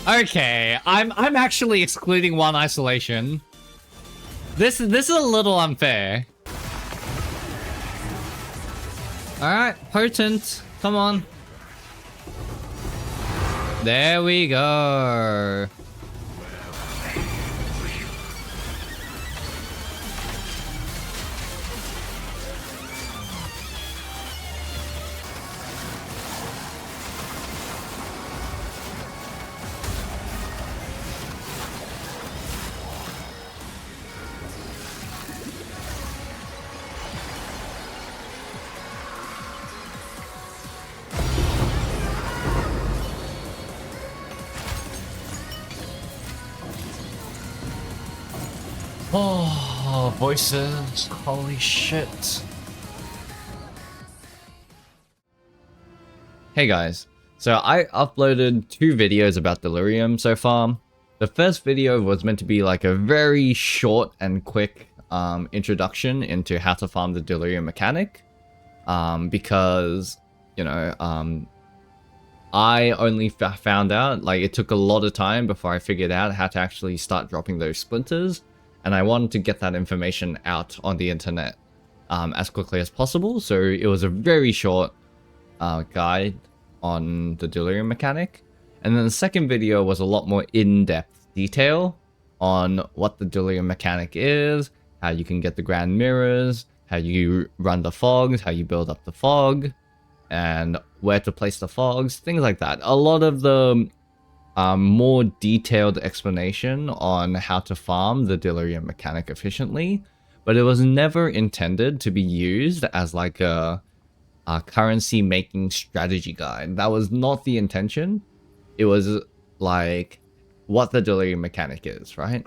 Okay, I'm actually excluding one isolation. This is a little unfair. Alright, potent. Come on. There we go. Oh, voices. Holy shit. Hey guys, so I uploaded 2 videos about Delirium so far. The first video was meant to be like a very short and quick introduction into how to farm the Delirium mechanic. Because, you know, I only found out, like, it took a lot of time before I figured out how to actually start dropping those splinters. And I wanted to get that information out on the internet as quickly as possible. So it was a very short guide on the Delirium mechanic. And then the second video was a lot more in-depth detail on what the Delirium mechanic is, how you can get the grand mirrors, how you run the fogs, how you build up the fog, and where to place the fogs, things like that. A lot of the more detailed explanation on how to farm the Delirium mechanic efficiently, but it was never intended to be used as like a currency making strategy guide. That was not the intention. It was like what the Delirium mechanic is, right?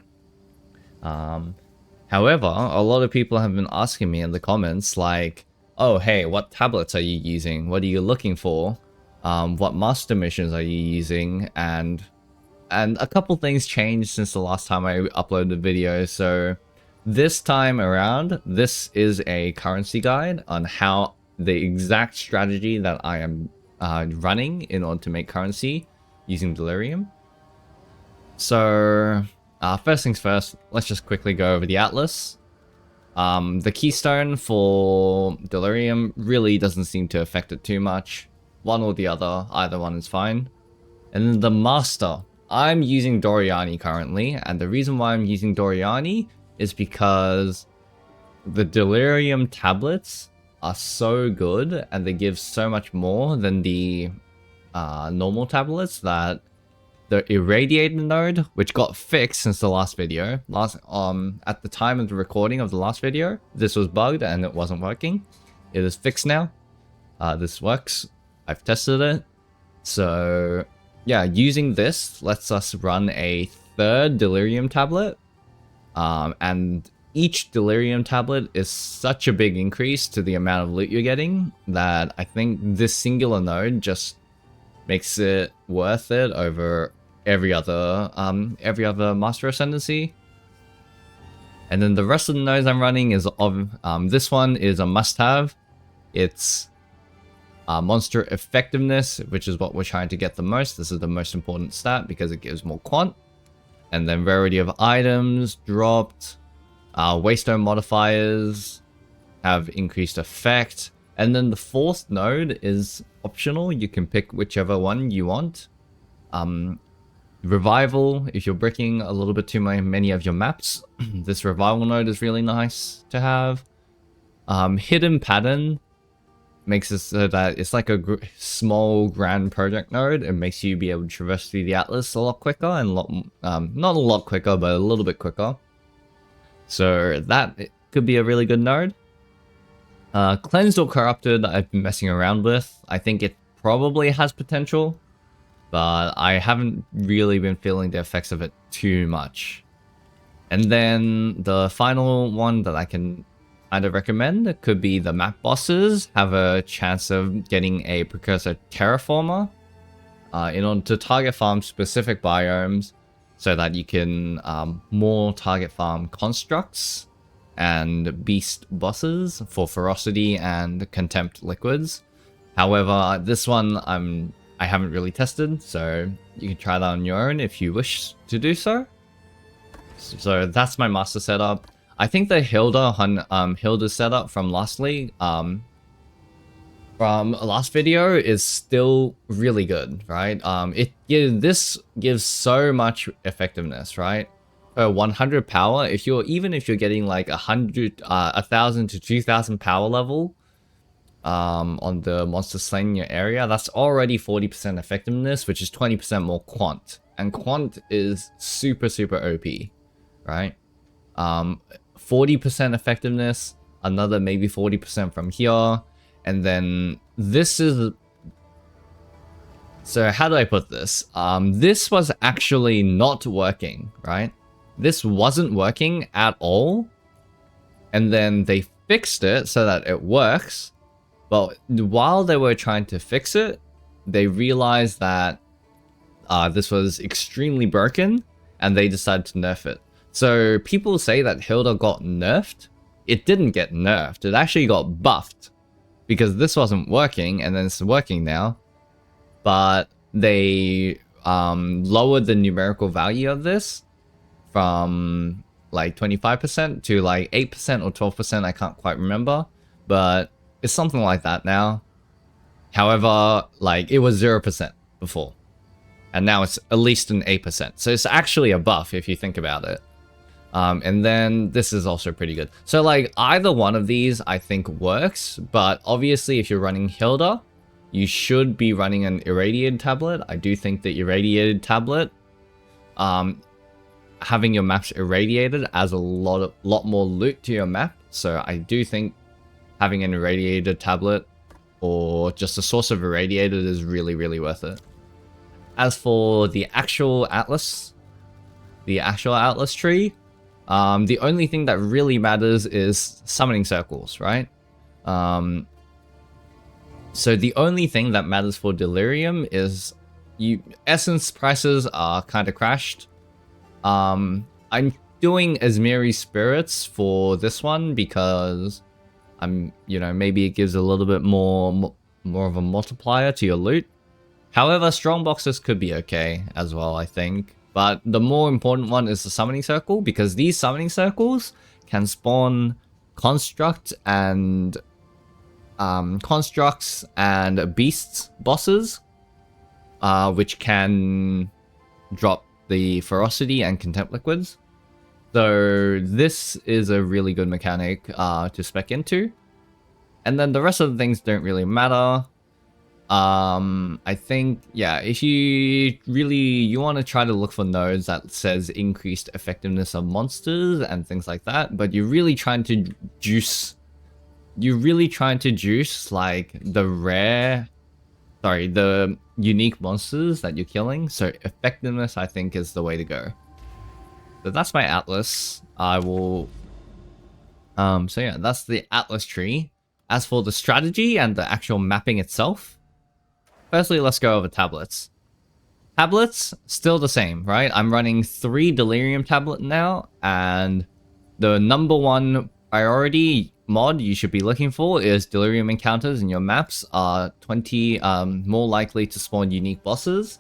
However, a lot of people have been asking me in the comments like, oh hey, what tablets are you using? What are you looking for? What master missions are you using? And a couple things changed since the last time I uploaded a video. So this time around, this is a currency guide on how the exact strategy that I am running in order to make currency using Delirium. So first things first, let's just quickly go over the Atlas. The keystone for Delirium really doesn't seem to affect it too much. One or the other, either one is fine. And then the master. I'm using Doriani currently, and the reason why I'm using Doriani is because the Delirium tablets are so good, and they give so much more than the normal tablets that the Irradiated node, which got fixed since the last video, at the time of the recording of the last video, this was bugged and it wasn't working. It is fixed now. This works. I've tested it. So yeah, using this lets us run a 3rd Delirium tablet. And each Delirium tablet is such a big increase to the amount of loot you're getting that I think this singular node just makes it worth it over every other Master Ascendancy. And then the rest of the nodes I'm running is this one is a must-have. It's monster effectiveness, which is what we're trying to get the most. This is the most important stat because it gives more quant. And then rarity of items dropped. Waystone modifiers have increased effect. And then the 4th node is optional. You can pick whichever one you want. Revival, if you're bricking a little bit too many of your maps, this revival node is really nice to have. Hidden pattern makes it so that it's like a small grand project node. It makes you be able to traverse through the Atlas a lot quicker and not a lot quicker, but a little bit quicker. So that could be a really good node. Cleansed or Corrupted, I've been messing around with. I think it probably has potential, but I haven't really been feeling the effects of it too much. And then the final one that I can kind of recommend could be the map bosses have a chance of getting a Precursor Terraformer in order to target farm specific biomes so that you can more target farm constructs and beast bosses for ferocity and contempt liquids. However, this one I'm I haven't really tested, so you can try that on your own if you wish to do so. So that's my master setup. I think the Hilda setup from last league, from last video is still really good, right? This gives so much effectiveness, right? 100 power, even if you're getting like 1,000 to 2,000 power level, on the monster slain in your area, that's already 40% effectiveness, which is 20% more quant. And quant is super, super OP, right? 40% effectiveness, another maybe 40% from here, and then this is... So how do I put this? This was actually not working, right? This wasn't working at all, and then they fixed it so that it works, but while they were trying to fix it, they realized that this was extremely broken, and they decided to nerf it. So people say that Hilda got nerfed. It didn't get nerfed, it actually got buffed, because this wasn't working, and then it's working now. But they lowered the numerical value of this from like 25% to like 8% or 12%, I can't quite remember, but it's something like that now. However, like it was 0% before, and now it's at least an 8%, so it's actually a buff if you think about it. And then this is also pretty good. So like either one of these I think works, but obviously if you're running Hilda, you should be running an irradiated tablet. I do think the irradiated tablet, having your maps irradiated adds a lot more loot to your map. So I do think having an irradiated tablet or just a source of irradiated is really, really worth it. As for the actual Atlas tree, the only thing that really matters is summoning circles, right? So the only thing that matters for Delirium is essence prices are kind of crashed. I'm doing Asmiri Spirits for this one because maybe it gives a little bit more of a multiplier to your loot. However, strong boxes could be okay as well, I think. But the more important one is the summoning circle, because these summoning circles can spawn constructs and beasts bosses, which can drop the ferocity and contempt liquids. So this is a really good mechanic to spec into. And then the rest of the things don't really matter. I think, yeah, if you want to try to look for nodes that says increased effectiveness of monsters and things like that, but you're really trying to juice like the unique monsters that you're killing. So effectiveness, I think, is the way to go. So that's my Atlas. So yeah, that's the Atlas tree. As for the strategy and the actual mapping itself, firstly, let's go over tablets. Tablets, still the same, right? I'm running 3 Delirium tablet now, and the number one priority mod you should be looking for is Delirium encounters in your maps are 20 more likely to spawn unique bosses.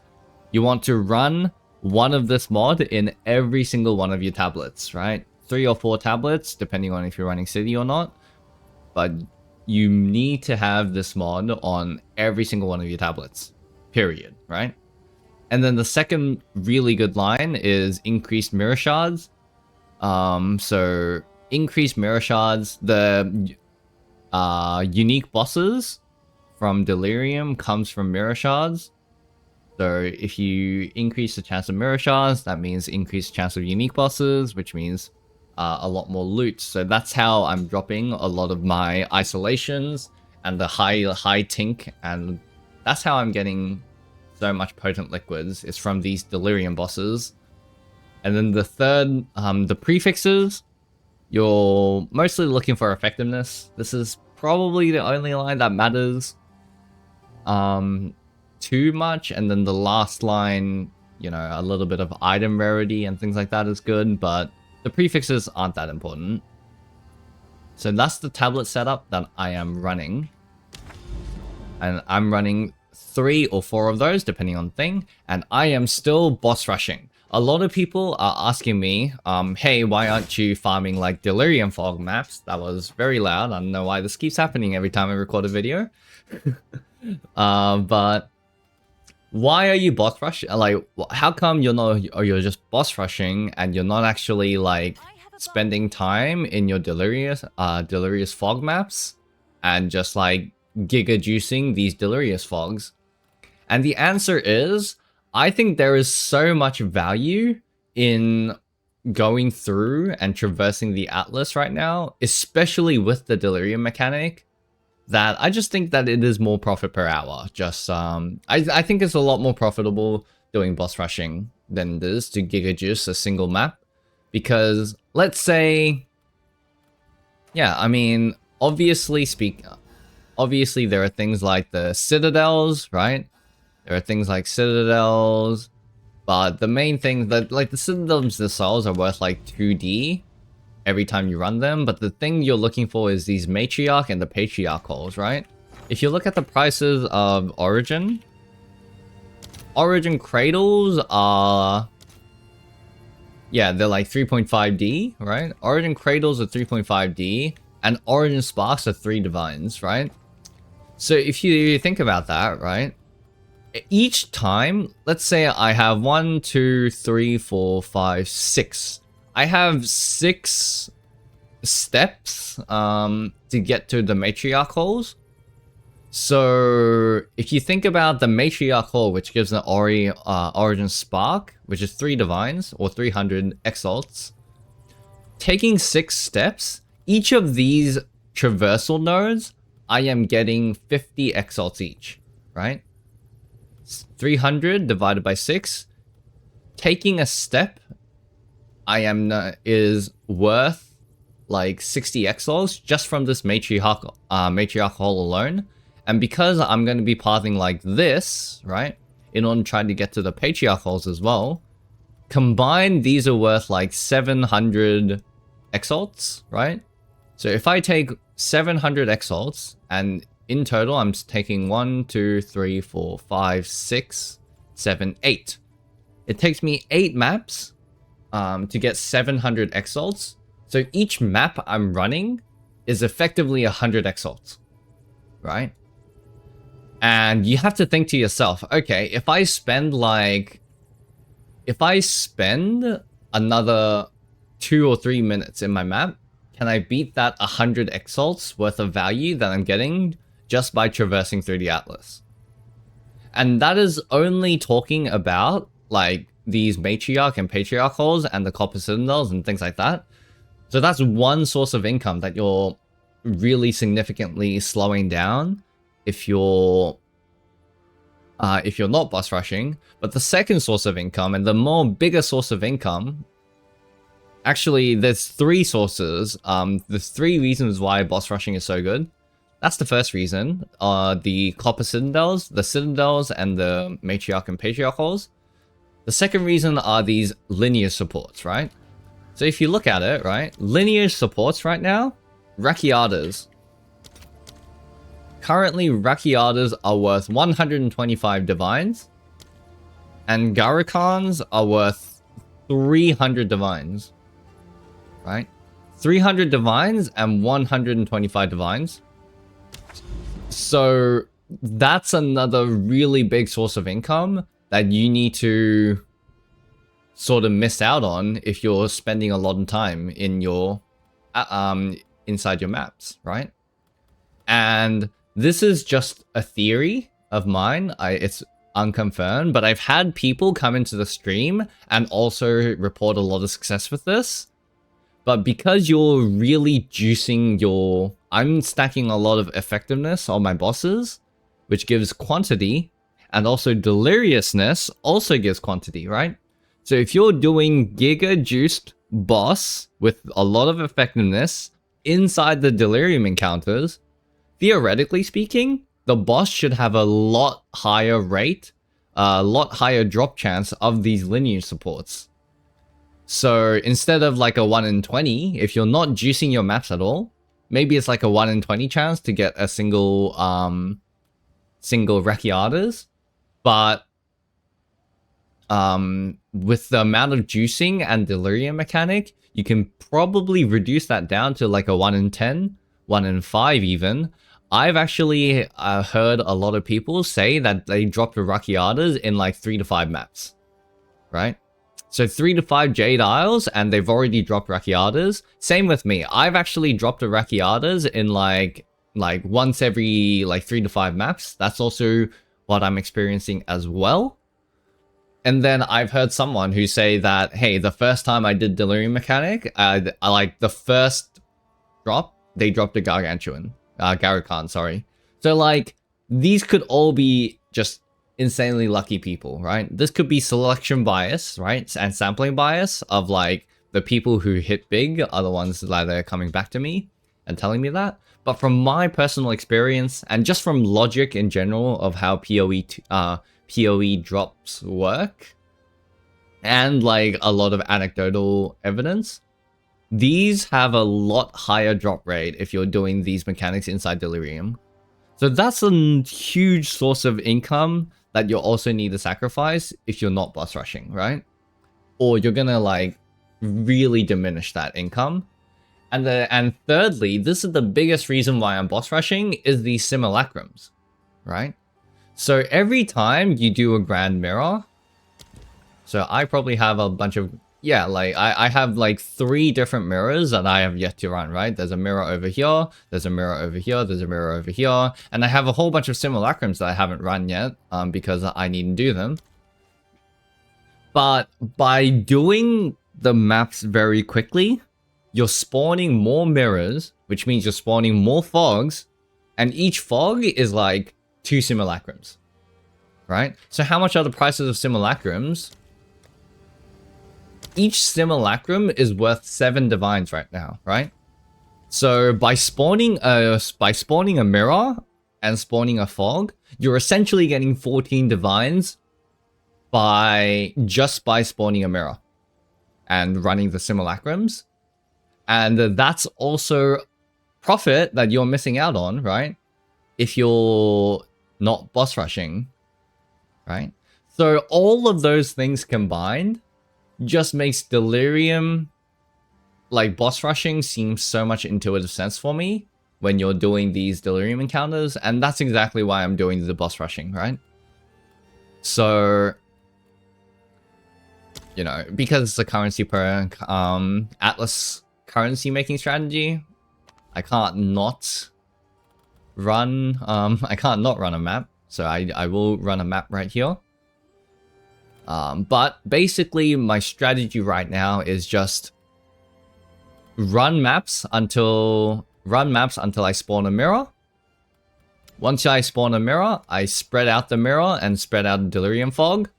You want to run one of this mod in every single one of your tablets, right? 3 or 4 tablets, depending on if you're running city or not. But you need to have this mod on every single one of your tablets, period, right? And then the second really good line is increased mirror shards. So increased mirror shards, the unique bosses from Delirium comes from mirror shards. So if you increase the chance of mirror shards, that means increased chance of unique bosses, which means a lot more loot. So that's how I'm dropping a lot of my isolations and the high tink, and that's how I'm getting so much potent liquids, is from these Delirium bosses. And then the third, the prefixes, you're mostly looking for effectiveness. This is probably the only line that matters too much, and then the last line, a little bit of item rarity and things like that is good, but the prefixes aren't that important. So that's the tablet setup that I am running. And I'm running 3 or 4 of those, depending on thing, and I am still boss rushing. A lot of people are asking me, hey, why aren't you farming like Delirium fog maps? That was very loud. I don't know why this keeps happening every time I record a video. But why are you boss rushing? Like, how come you're just boss rushing and you're not actually like spending time in your delirious fog maps and just like giga juicing these delirious fogs? And the answer is, I think there is so much value in going through and traversing the Atlas right now, especially with the Delirium mechanic, that I just think that it is more profit per hour. Just I think it's a lot more profitable doing boss rushing than it is to giga juice a single map. Because let's say, yeah, I mean, obviously there are things like the citadels, right? There are things like citadels, but the main thing that, like, the citadels themselves are worth like 2D every time you run them, but the thing you're looking for is these matriarch and the patriarch holes, right? If you look at the prices of Origin cradles are, yeah, they're like 3.5D, right? Origin cradles are 3.5D, and Origin sparks are 3 divines, right? So if you think about that, right? Each time, let's say I have 1, 2, 3, 4, 5, 6. I have 6 steps to get to the matriarch holes. So if you think about the matriarch hole, which gives an Origin spark, which is 3 divines or 300 exalts, taking 6 steps, each of these traversal nodes, I am getting 50 exalts each, right? 300 divided by 6. Taking a step, is worth like 60 exalts just from this matriarch hole alone. And because I'm going to be pathing like this, right, in order to try to get to the patriarch holes as well, combined these are worth like 700 exalts, right? So if I take 700 exalts, and in total I'm taking 1, 2, 3, 4, 5, 6, 7, 8. It takes me 8 maps to get 700 exalts. So each map I'm running is effectively 100 exalts, right? And you have to think to yourself, okay, if I spend another 2 or 3 minutes in my map, can I beat that 100 exalts worth of value that I'm getting just by traversing through the Atlas? And that is only talking about like these matriarch and patriarch holes and the copper citadels and things like that. So that's one source of income that you're really significantly slowing down if you're not boss rushing. But the second source of income, and the more bigger source of income, actually there's 3 sources. There's 3 reasons why boss rushing is so good. That's the first reason. The copper citadels, and the matriarch and patriarch holes. The second reason are these linear supports, right? So if you look at it, right, linear supports right now, Rakiatas. Currently, Rakiatas are worth 125 divines, and Garukans are worth 300 divines, right? 300 divines and 125 divines. So that's another really big source of income that you need to sort of miss out on if you're spending a lot of time in your inside your maps, right? And this is just a theory of mine. It's unconfirmed, but I've had people come into the stream and also report a lot of success with this. But because you're really juicing I'm stacking a lot of effectiveness on my bosses, which gives quantity, and also deliriousness also gives quantity, right? So if you're doing giga juiced boss with a lot of effectiveness inside the delirium encounters, theoretically speaking, the boss should have a lot higher rate, a lot higher drop chance of these linear supports. So instead of like a 1 in 20, if you're not juicing your maps at all, maybe it's like a 1 in 20 chance to get a single single Recchiatas, but with the amount of juicing and Delirium mechanic, you can probably reduce that down to like a 1 in 10, 1 in 5 even. I've actually heard a lot of people say that they dropped the Recchiatas in like 3 to 5 maps, right? So 3 to 5 Jade Isles, and they've already dropped Recchiatas. Same with me. I've actually dropped the Recchiatas in like once every like 3 to 5 maps. That's also what I'm experiencing as well. And then I've heard someone who say that, hey, the first time I did Delirium mechanic, I like the first drop, they dropped a Gargantuan. Garakan, sorry. So like, these could all be just insanely lucky people, right? This could be selection bias, right? And sampling bias of like, the people who hit big are the ones that are coming back to me and telling me that. But from my personal experience, and just from logic in general of how PoE drops work, and like a lot of anecdotal evidence, these have a lot higher drop rate if you're doing these mechanics inside Delirium. So that's a huge source of income that you'll also need to sacrifice if you're not boss rushing, right? Or you're gonna like really diminish that income. And thirdly, this is the biggest reason why I'm boss rushing, is these simulacrums, right? So every time you do a grand mirror, so I probably have a bunch of, yeah, like I have like 3 different mirrors that I have yet to run, right? There's a mirror over here, there's a mirror over here, there's a mirror over here, and I have a whole bunch of simulacrums that I haven't run yet because I need to do them. But by doing the maps very quickly, you're spawning more mirrors, which means you're spawning more fogs, and each fog is like 2 simulacrums, right? So how much are the prices of simulacrums? Each simulacrum is worth 7 divines right now, right? So by spawning a mirror and spawning a fog, you're essentially getting 14 divines just by spawning a mirror and running the simulacrums. And that's also profit that you're missing out on, right? If you're not boss rushing, right? So all of those things combined just makes Delirium, like boss rushing, seem so much intuitive sense for me when you're doing these Delirium encounters, and that's exactly why I'm doing the boss rushing, right? So, you know, because it's a currency per Atlas currency making strategy, I can't not run a map, so I will run a map right here. But basically my strategy right now is just run maps until I spawn a mirror. Once I spawn a mirror, I spread out the mirror and spread out a Delirium fog,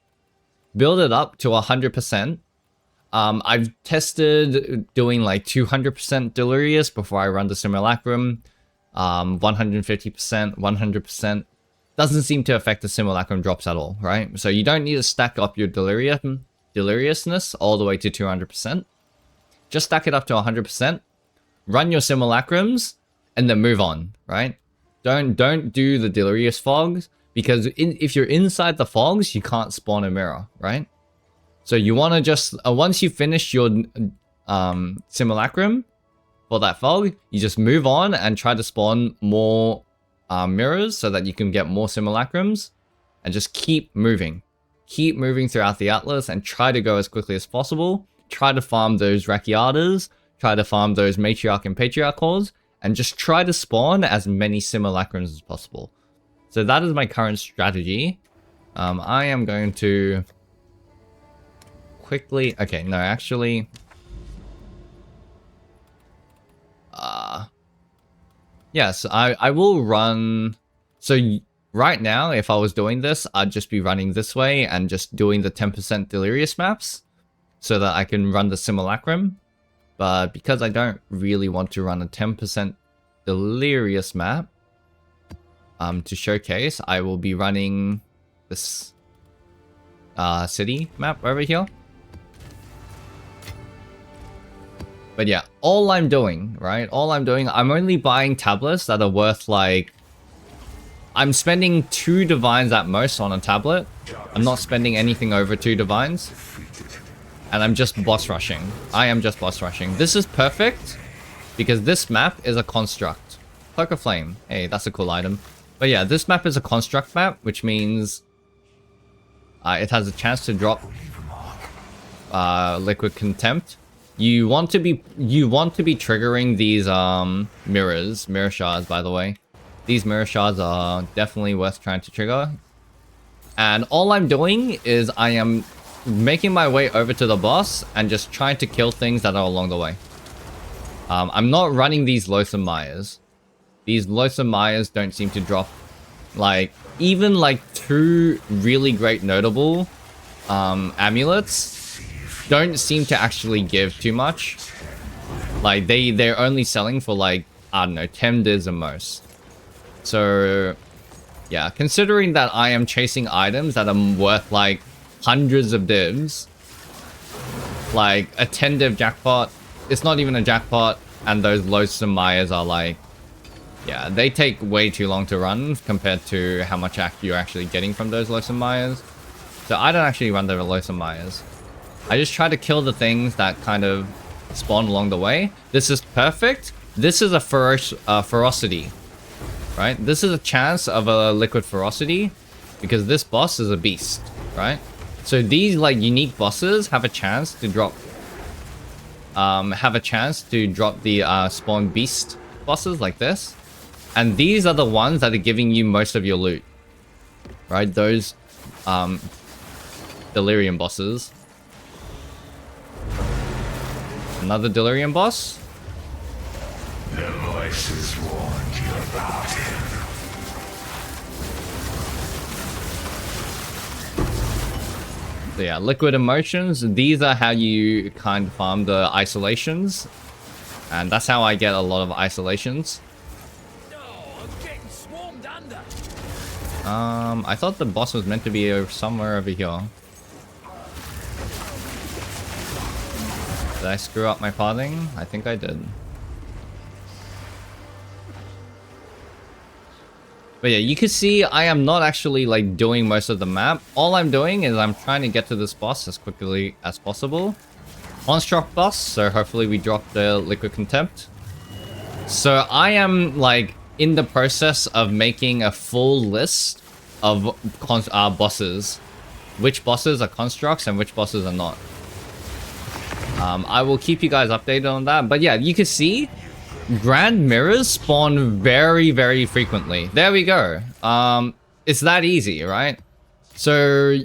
build it up to 100%. I've tested doing like 200% Delirious before I run the Simulacrum. 150%, 100%. Doesn't seem to affect the Simulacrum drops at all, right? So you don't need to stack up your Deliriousness all the way to 200%. Just stack it up to 100%. Run your Simulacrums, and then move on, right? Don't do the Delirious fogs, because if you're inside the fogs, you can't spawn a mirror, right? So you want to just, once you finish your Simulacrum for that fog, you just move on and try to spawn more mirrors so that you can get more Simulacrums, and just keep moving. Keep moving throughout the Atlas and try to go as quickly as possible. Try to farm those Recchiatas, try to farm those Matriarch and Patriarch cores, and just try to spawn as many Simulacrums as possible. So that is my current strategy. I am going to quickly... Okay, no, actually... Yes, I will run... So right now, if I was doing this, I'd just be running this way and just doing the 10% Delirious maps so that I can run the Simulacrum. But because I don't really want to run a 10% Delirious map to showcase, I will be running this city map over here. But yeah, all I'm doing, right? I'm only buying tablets that are worth like I'm spending 2 divines at most on a tablet. I'm not spending anything over 2 divines. And I'm just boss rushing. I am just boss rushing. This is perfect because this map is a construct. Cloak of Flame. Hey, that's a cool item. But yeah, this map is a construct map, which means it has a chance to drop Liquid Contempt. You want to be triggering these mirror shards, by the way. These mirror shards are definitely worth trying to trigger. And all I'm doing is I am making my way over to the boss and just trying to kill things that are along the way. I'm not running these Loathsome Mires. These Loathsome Mires don't seem to drop, like, even like 2 really great notable amulets don't seem to actually give too much. Like, they're only selling for like, I don't know, 10 divs at most. So yeah, considering that I am chasing items that are worth like hundreds of divs, like a 10 div jackpot, it's not even a jackpot, and those Loathsome Mires are like, yeah, they take way too long to run compared to how much you're actually getting from those Loathsome Mires. So I don't actually run the Loathsome Mires. I just try to kill the things that kind of spawn along the way. This is perfect. This is a ferocity, right? This is a chance of a liquid ferocity because this boss is a beast, right? So these like unique bosses have a chance to drop the spawn beast bosses like this. And these are the ones that are giving you most of your loot, right? Those Delirium bosses. Another Delirium boss. The voices warned you about him. So yeah, liquid emotions. These are how you kind of farm the isolations. And that's how I get a lot of isolations. I thought the boss was meant to be somewhere over here. Did I screw up my pathing? I think I did. But yeah, you can see I am not actually like doing most of the map. All I'm doing is I'm trying to get to this boss as quickly as possible. Construct boss, so hopefully we drop the Liquid Contempt. So I am like in the process of making a full list of bosses. Which bosses are constructs and which bosses are not. I will keep you guys updated on that. But yeah, you can see Grand Mirrors spawn very, very frequently. There we go. It's that easy, right? So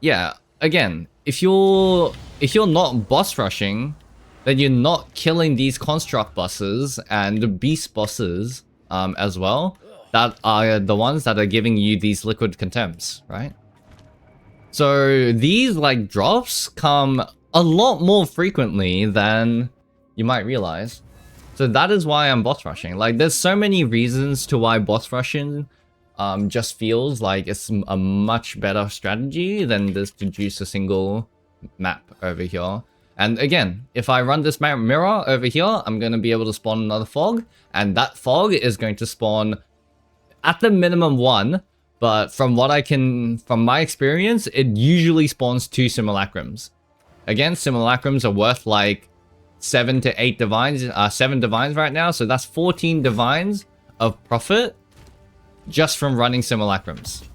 yeah, again, if you're not boss rushing, then you're not killing these construct bosses and beast bosses as well. That are the ones that are giving you these liquid contempts, right? So these like drops come a lot more frequently than you might realize. So that is why I'm boss rushing. Like, there's so many reasons to why boss rushing just feels like it's a much better strategy than just to juice a single map over here. And again, if I run this map mirror over here, I'm going to be able to spawn another fog. And that fog is going to spawn at the minimum 1. But from my experience, it usually spawns 2 simulacrums. Again, simulacrums are worth like 7 to 8 divines, 7 divines right now. So that's 14 divines of profit just from running simulacrums.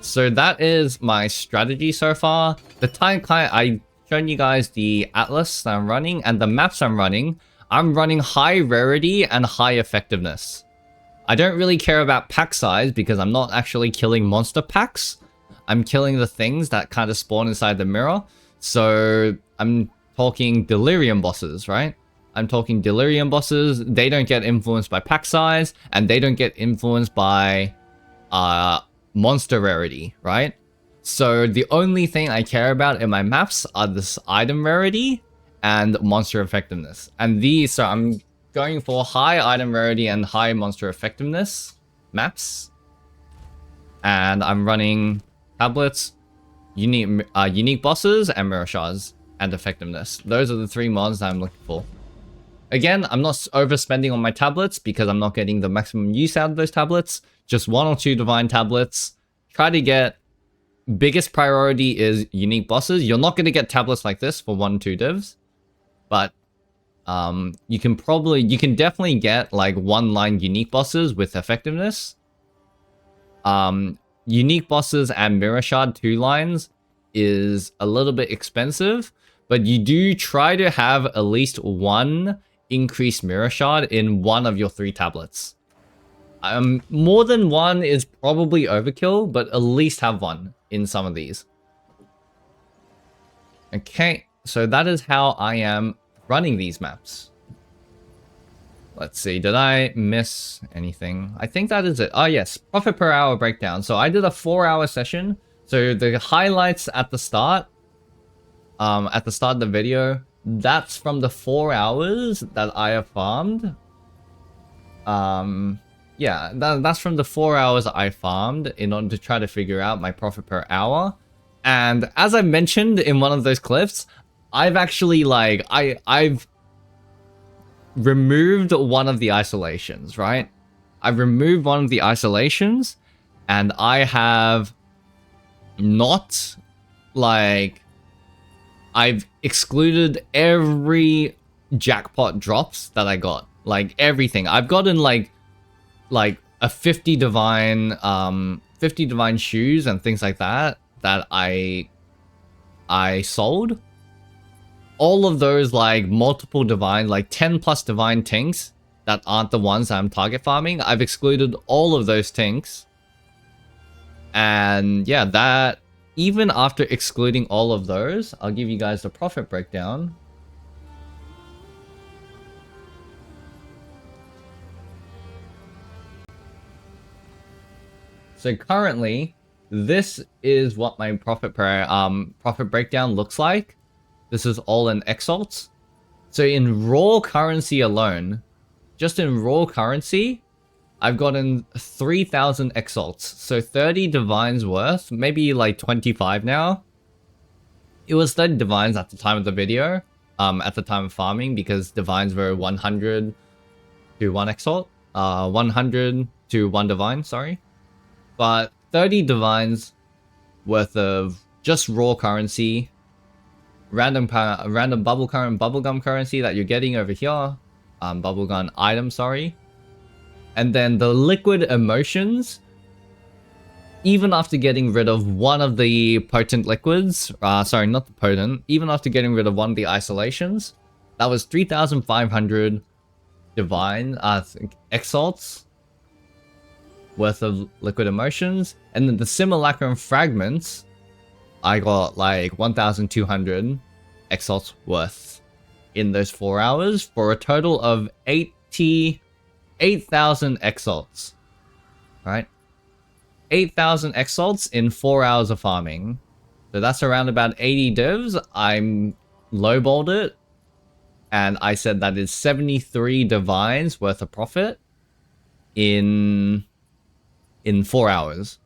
So that is my strategy so far. The time client, I've shown you guys the atlas that I'm running and the maps I'm running. I'm running high rarity and high effectiveness. I don't really care about pack size because I'm not actually killing monster packs. I'm killing the things that kind of spawn inside the mirror. So I'm talking Delirium bosses, right? I'm talking Delirium bosses. They don't get influenced by pack size and they don't get influenced by monster rarity, right? So the only thing I care about in my maps are this item rarity and monster effectiveness. And these, so I'm going for high item rarity and high monster effectiveness maps. And I'm running tablets, unique bosses, and mirror shards and effectiveness. Those are the 3 mods that I'm looking for. Again, I'm not overspending on my tablets because I'm not getting the maximum use out of those tablets. Just 1 or 2 divine tablets. Try to get... Biggest priority is unique bosses. You're not going to get tablets like this for 1-2 divs. But you can definitely get like 1-line unique bosses with effectiveness. Unique bosses and Mirror Shard 2 lines is a little bit expensive, but you do try to have at least 1 increased Mirror Shard in 1 of your 3 tablets. More than 1 is probably overkill, but at least have 1 in some of these. Okay, so that is how I am running these maps. Let's see, did I miss anything? I think that is it. Oh yes, profit per hour breakdown. So I did a 4-hour session. So the highlights at the start of the video, that's from the 4 hours that I have farmed. Yeah, that's from the 4 hours I farmed in order to try to figure out my profit per hour. And as I mentioned in one of those clips, I've actually like, I've removed one of the isolations, right? I've removed one of the isolations and I have not like, I've excluded every jackpot drops that I got, like everything. I've gotten like a 50 divine shoes and things like that I sold. All of those like multiple divine, like 10 plus divine tinks that aren't the ones I'm target farming. I've excluded all of those tinks. And yeah, that even after excluding all of those, I'll give you guys the profit breakdown. So currently, this is what my profit breakdown looks like. This is all in exalts. So in raw currency alone, just in raw currency, I've gotten 3,000 exalts. So 30 divines worth, maybe like 25 now. It was 30 divines at the time of the video, at the time of farming, because divines were 100 to 1 exalt, 100 to 1 divine, sorry. But 30 divines worth of just raw currency, random bubblegum currency that you're getting over here, bubblegum item, sorry. And then the liquid emotions, even after getting rid of one of the potent liquids, sorry, not the potent, even after getting rid of one of the isolations, that was 3,500 divine exalts worth of liquid emotions. And then the simulacrum fragments, I got like 1,200 exalts worth in those 4 hours for a total of 8,000 exalts, right? 8,000 exalts in 4 hours of farming. So that's around about 80 divs. I'm lowballed it, and I said that is 73 divines worth of profit in 4 hours.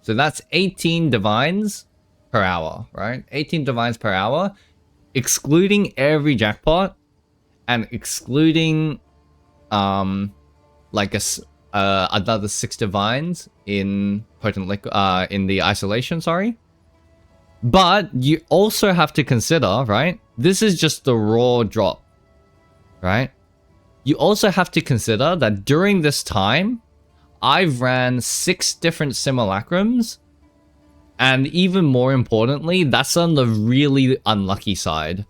So that's 18 divines per hour, right? 18 divines per hour, excluding every jackpot and excluding like another 6 divines in potent liquid, in the isolation, sorry. But you also have to consider, right? This is just the raw drop, right? You also have to consider that during this time, I've ran 6 different simulacrums, and even more importantly, that's on the really unlucky side,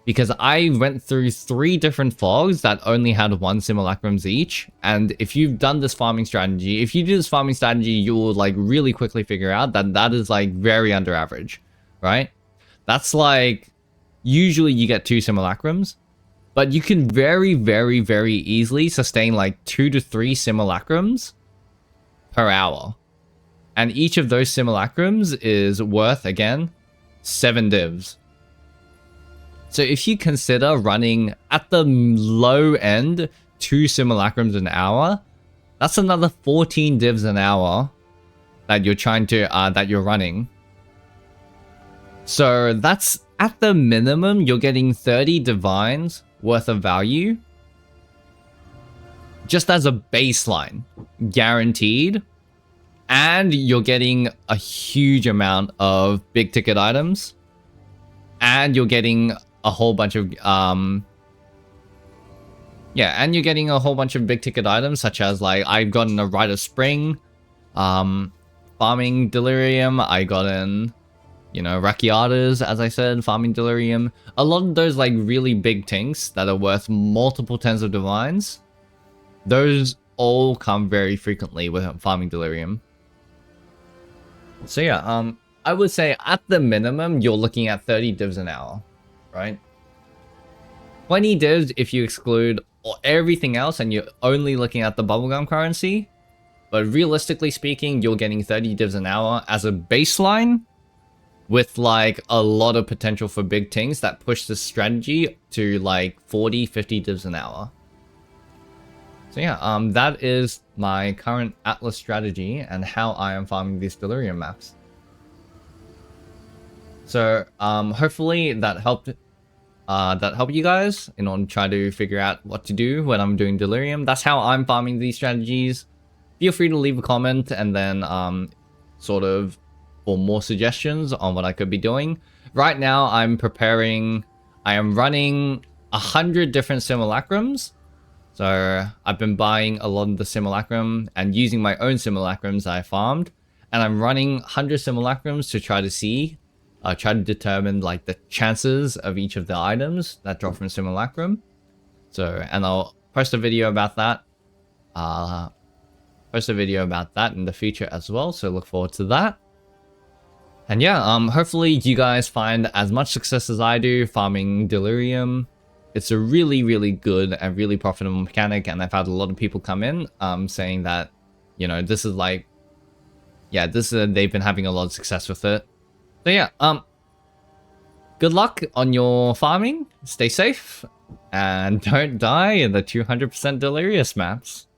because I went through 3 different fogs that only had 1 simulacrums each. And if you've done this farming strategy, if you do this farming strategy, you will like really quickly figure out that that is like very under average, right? That's like, usually you get 2 simulacrums, but you can very, very, very easily sustain like 2 to 3 simulacrums per hour. And each of those simulacrums is worth, again, 7 divs. So if you consider running at the low end 2 simulacrums an hour, that's another 14 divs an hour that you're trying to that you're running. So that's at the minimum, you're getting 30 divines worth of value just as a baseline, guaranteed. And you're getting a huge amount of big ticket items. And you're getting a whole bunch of, and you're getting a whole bunch of big ticket items, such as, like, I've gotten a Rite of Spring, farming Delirium. I got in, Rakiatas, as I said, farming Delirium. A lot of those, like, really big tanks that are worth multiple tens of divines, those all come very frequently with farming Delirium. So yeah, I would say at the minimum, you're looking at 30 divs an hour, right? 20 divs if you exclude everything else and you're only looking at the bubblegum currency. But realistically speaking, you're getting 30 divs an hour as a baseline with like a lot of potential for big things that push this strategy to like 40, 50 divs an hour. So yeah, that is my current Atlas strategy and how I am farming these Delirium maps. So hopefully that helped you guys in order to try to figure out what to do when I'm doing Delirium. That's how I'm farming these strategies. Feel free to leave a comment and then sort of for more suggestions on what I could be doing. Right now I am running 100 different simulacrums. So I've been buying a lot of the simulacrum and using my own simulacrums I farmed. And I'm running 100 simulacrums to try to determine like the chances of each of the items that drop from simulacrum. So, and I'll post a video about that. In the future as well. So look forward to that. And yeah, hopefully you guys find as much success as I do farming Delirium. It's a really, really good and really profitable mechanic, and I've had a lot of people come in saying that, this is like, they've been having a lot of success with it. So yeah, good luck on your farming, stay safe, and don't die in the 200% Delirious maps.